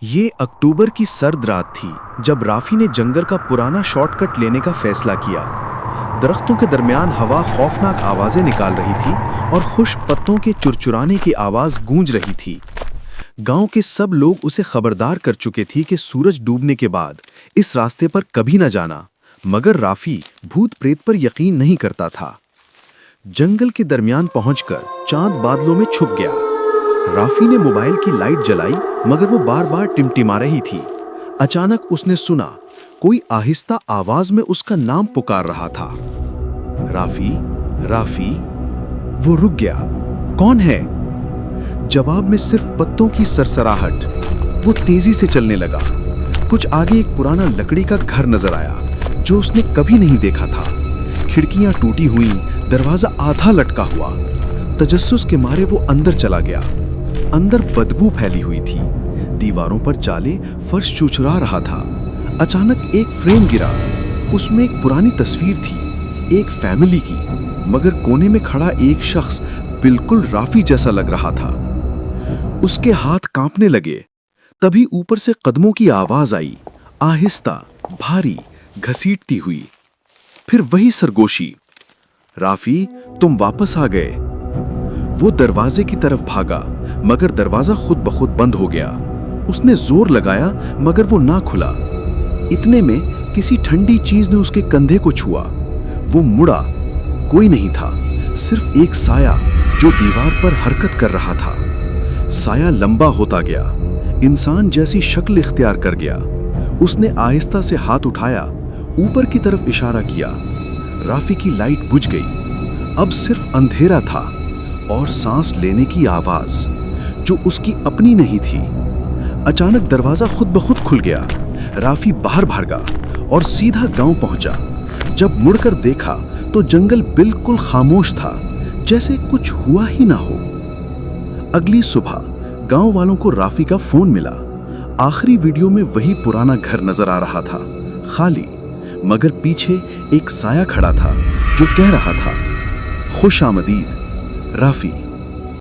ये अक्टूबर की सर्द रात थी जब राफी ने जंगल का पुराना शॉर्टकट लेने का फैसला किया। दरख्तों के दरमियान हवा खौफनाक आवाजें निकाल रही थी और खुश्क पत्तों के चुरचुराने की आवाज गूंज रही थी। गांव के सब लोग उसे खबरदार कर चुके थे कि सूरज डूबने के बाद इस रास्ते पर कभी न जाना, मगर राफी भूत प्रेत पर यकीन नहीं करता था। जंगल के दरमियान पहुंचकर चांद बादलों में छुप गया। राफी ने मोबाइल की लाइट जलाई, मगर वो बार बार टिमटिमा रही थी। अचानक उसने सुना कोई आहिस्ता आवाज में उसका नाम पुकार रहा था, राफी, राफी। वो रुक गया। कौन है? जवाब में सिर्फ पत्तों की सरसराहट। वो तेजी से चलने लगा। कुछ आगे एक पुराना लकड़ी का घर नजर आया जो उसने कभी नहीं देखा था। खिड़कियां टूटी हुई, दरवाजा आधा लटका हुआ। तजस्सुस के मारे वो अंदर चला गया। अंदर बदबू फैली हुई थी। दीवारों पर जाले, फर्श चुचुरा रहा था। अचानक एक फ्रेम गिरा। उसमें एक पुरानी तस्वीर थी, एक फैमिली की, मगर कोने में खड़ा एक शख्स बिल्कुल राफी जैसा लग रहा था। उसके हाथ कांपने लगे। तभी ऊपर से कदमों की आवाज आई, आहिस्ता, भारी, घसीटती हुई। फिर वही सरगोशी, राफी, तुम वापस आ गए। वो दरवाजे की तरफ भागा, मगर दरवाजा खुद ब खुद बंद हो गया। उसने जोर लगाया, मगर वो ना खुला। इतने में किसी ठंडी चीज ने उसके कंधे को छुआ। वो मुड़ा। कोई नहीं था, सिर्फ एक साया जो दीवार पर हरकत कर रहा था। साया लंबा होता गया, इंसान जैसी शक्ल इख्तियार कर गया। उसने आहिस्ता से हाथ उठाया, ऊपर की तरफ इशारा किया। राफी की लाइट बुझ गई। अब सिर्फ अंधेरा था और सांस लेने की आवाज जो उसकी अपनी नहीं थी। अचानक दरवाजा खुद ब खुद खुल गया। राफी बाहर भागा और सीधा गांव पहुंचा। जब मुड़कर देखा तो जंगल बिल्कुल खामोश था, जैसे कुछ हुआ ही ना हो। अगली सुबह गांव वालों को राफी का फोन मिला। आखिरी वीडियो में वही पुराना घर नजर आ रहा था, खाली, मगर पीछे एक साया खड़ा था जो कह रहा था, खुश आमदीद राफी।